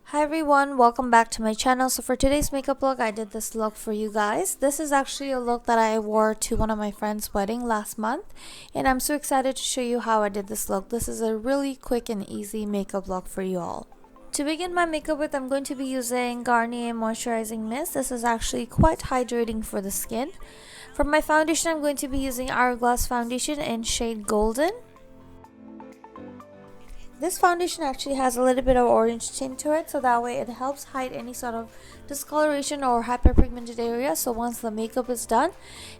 Hi everyone, welcome back to my channel. So for today's makeup look, I did this look for you guys. This is actually a look that I wore to one of my friend's wedding last month, and I'm so excited to show you how I did this look. This is a really quick and easy makeup look for you all. To begin my makeup with, I'm going to be using Garnier Moisturizing Mist. This is actually quite hydrating for the skin. For my foundation, I'm going to be using Hourglass foundation in shade Golden. This foundation actually has a little bit of orange tint to it, so that way it helps hide any sort of discoloration or hyperpigmented area. So once the makeup is done,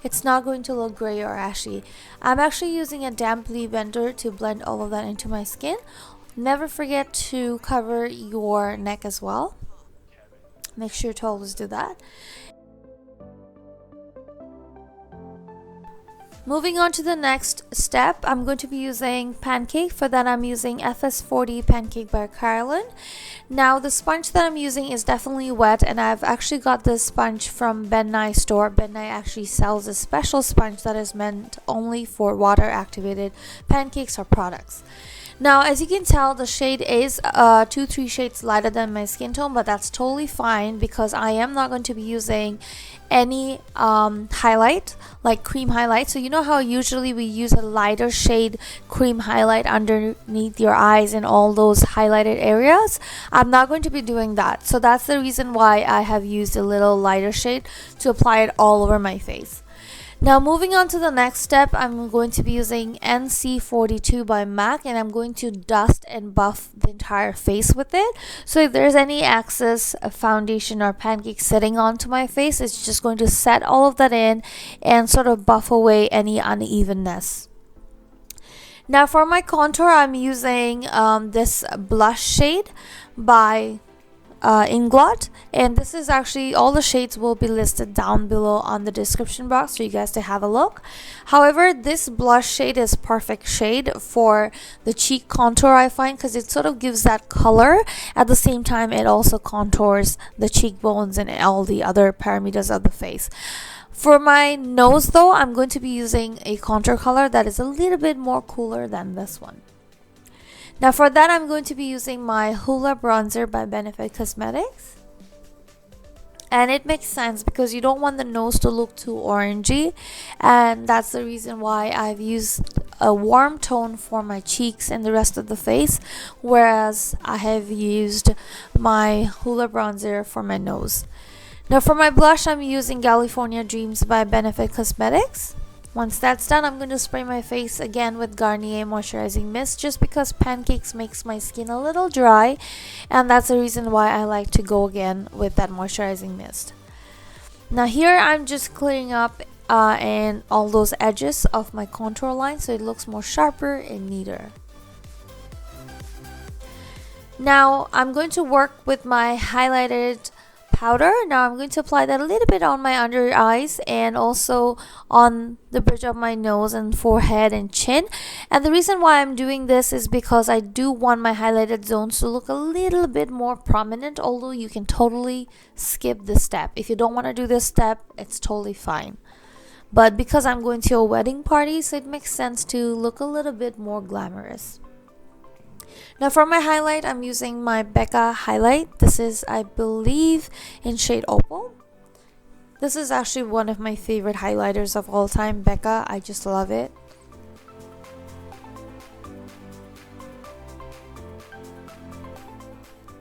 it's not going to look gray or ashy. I'm actually using a damp blender to blend all of that into my skin. Never forget to cover your neck as well. Make sure to always do that. Moving on to the next step, I'm going to be using Pancake. For that, I'm using FS40 Pancake by Kryolan. Now, the sponge that I'm using is definitely wet, and I've actually got this sponge from Ben Nye store. Ben Nye actually sells a special sponge that is meant only for water-activated pancakes or products. Now, as you can tell, the shade is 2-3 shades lighter than my skin tone, but that's totally fine because I am not going to be using any highlight, like cream highlight. So you know how usually we use a lighter shade cream highlight underneath your eyes and all those highlighted areas? I'm not going to be doing that. So that's the reason why I have used a little lighter shade to apply it all over my face. Now, moving on to the next step, I'm going to be using NC42 by MAC, and I'm going to dust and buff the entire face with it. So if there's any excess foundation or pancake sitting onto my face, it's just going to set all of that in and sort of buff away any unevenness. Now for my contour, I'm using this blush shade by Inglot, and this is actually, all the shades will be listed down below on the description box for you guys to have a look. However, this blush shade is perfect shade for the cheek contour, I find, because it sort of gives that color. At the same time, it also contours the cheekbones and all the other parameters of the face. For my nose though, I'm going to be using a contour color that is a little bit more cooler than this one. Now for that, I'm going to be using my Hoola bronzer by Benefit Cosmetics. And it makes sense because you don't want the nose to look too orangey. And that's the reason why I've used a warm tone for my cheeks and the rest of the face. Whereas I have used my Hoola bronzer for my nose. Now for my blush, I'm using California Dreams by Benefit Cosmetics. Once that's done, I'm going to spray my face again with Garnier Moisturizing Mist just because Pancakes makes my skin a little dry, and that's the reason why I like to go again with that moisturizing mist. Now here I'm just clearing up and all those edges of my contour line so it looks more sharper and neater. Now I'm going to work with my highlighted powder. Now I'm going to apply that a little bit on my under eyes and also on the bridge of my nose and forehead and chin. And the reason why I'm doing this is because I do want my highlighted zones to look a little bit more prominent, although you can totally skip this step. If you don't want to do this step, it's totally fine. But because I'm going to a wedding party, so it makes sense to look a little bit more glamorous. Now for my highlight, I'm using my Becca Highlight. This is, I believe, in shade Opal. This is actually one of my favorite highlighters of all time, Becca. I just love it.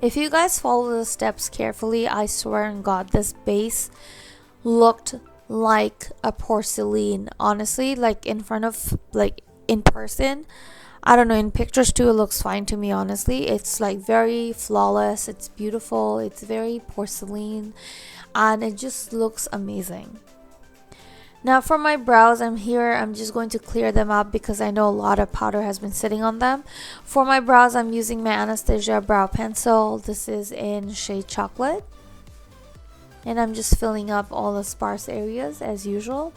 If you guys follow the steps carefully, I swear on God, this base looked like a porcelain. Honestly, like in front of, like in person, I don't know, in pictures too, it looks fine to me, honestly. It's like very flawless, it's beautiful, it's very porcelain, and it just looks amazing. Now for my brows, I'm just going to clear them up because I know a lot of powder has been sitting on them. For my brows, I'm using my Anastasia brow pencil. This is in shade Chocolate. And I'm just filling up all the sparse areas as usual.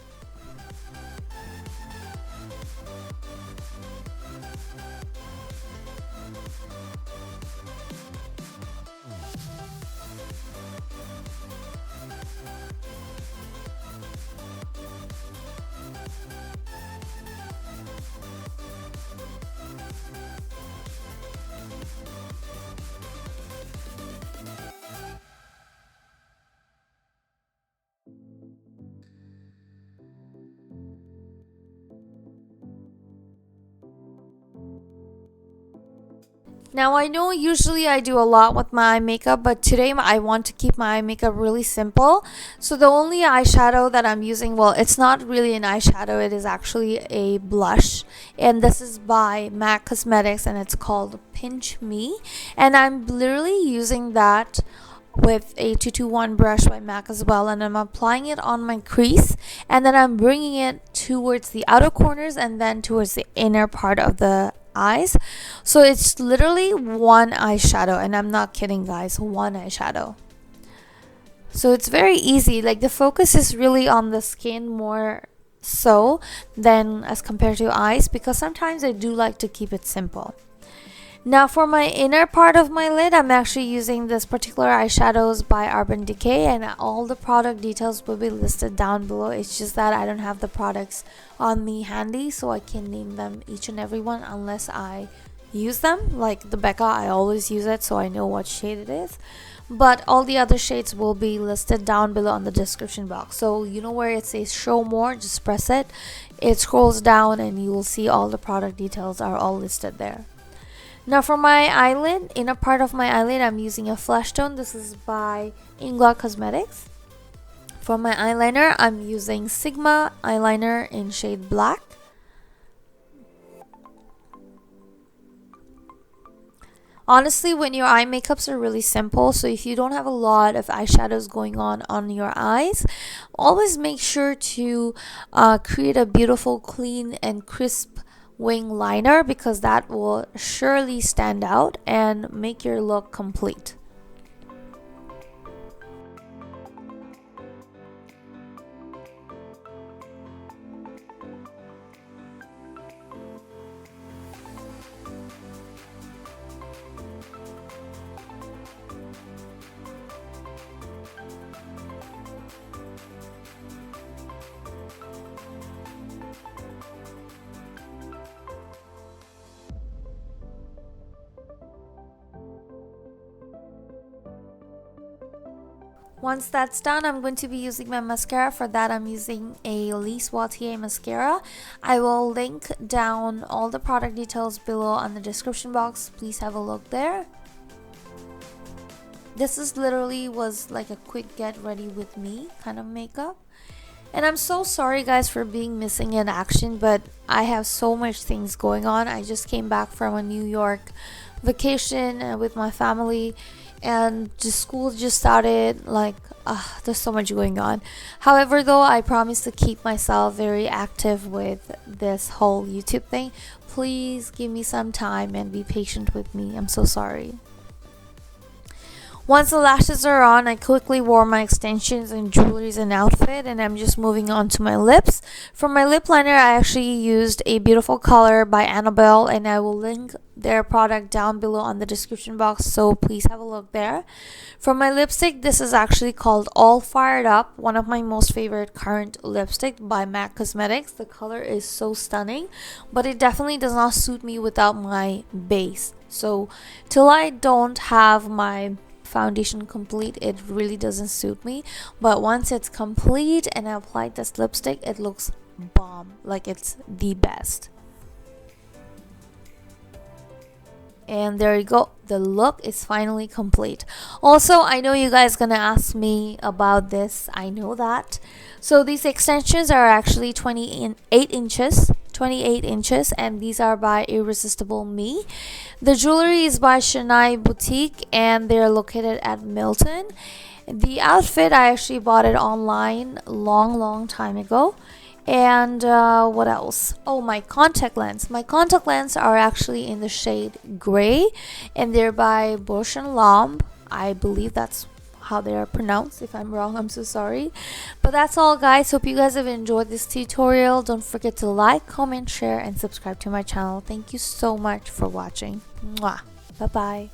Now I know usually I do a lot with my eye makeup, but today I want to keep my eye makeup really simple. So the only eyeshadow that I'm using, well, it's not really an eyeshadow, it is actually a blush. And this is by MAC Cosmetics and it's called Pinch Me. And I'm literally using that with a 221 brush by MAC as well, and I'm applying it on my crease, and then I'm bringing it towards the outer corners and then towards the inner part of the eyes. So it's literally one eyeshadow, and I'm not kidding guys, one eyeshadow. So it's very easy, like the focus is really on the skin more so than as compared to eyes, because sometimes I do like to keep it simple. Now for my inner part of my lid, I'm actually using this particular eyeshadows by Urban Decay, and all the product details will be listed down below. It's just that I don't have the products on me handy, so I can name them each and every one unless I use them. Like the Becca, I always use it so I know what shade it is. But all the other shades will be listed down below on the description box. So you know where it says show more, just press it. It scrolls down and you will see all the product details are all listed there. Now for my eyelid, inner part of my eyelid, I'm using a flesh tone. This is by Inglot Cosmetics. For my eyeliner, I'm using Sigma eyeliner in shade black. Honestly, when your eye makeups are really simple, so if you don't have a lot of eyeshadows going on your eyes, always make sure to create a beautiful, clean and crisp wing liner, because that will surely stand out and make your look complete. Once that's done, I'm going to be using my mascara. For that, I'm using a Lise Watier mascara. I will link down all the product details below on the description box. Please have a look there. This is literally was like a quick get ready with me kind of makeup. And I'm so sorry guys for being missing in action, but I have so much things going on. I just came back from a New York vacation with my family, and the school just started. Like there's so much going on. However, though, I promise to keep myself very active with this whole YouTube thing. Please give me some time and be patient with me. I'm so sorry. Once the lashes are on, I quickly wore my extensions and jewelries and outfit, and I'm just moving on to my lips. For my lip liner, I actually used a beautiful color by Annabelle, and I will link their product down below on the description box, so please have a look there. For my lipstick, this is actually called All Fired Up, one of my most favorite current lipstick by MAC Cosmetics. The color is so stunning, but it definitely does not suit me without my base. So till I don't have my foundation complete, it really doesn't suit me, but once it's complete and I applied this lipstick, it looks bomb, like it's the best. And there you go, the look is finally complete. Also, I know you guys gonna ask me about this, I know that. So these extensions are actually 28 inches, and these are by Irresistible Me. The jewelry is by Shania Boutique, and they're located at Milton. The outfit, I actually bought it online long time ago. And what else? Oh, my contact lens. My contact lens are actually in the shade gray, and they're by Bausch & Lomb. I believe that's how they are pronounced. If I'm wrong, I'm so sorry. But that's all guys. Hope you guys have enjoyed this tutorial. Don't forget to like, comment, share, and subscribe to my channel. Thank you so much for watching. Mwah. Bye bye.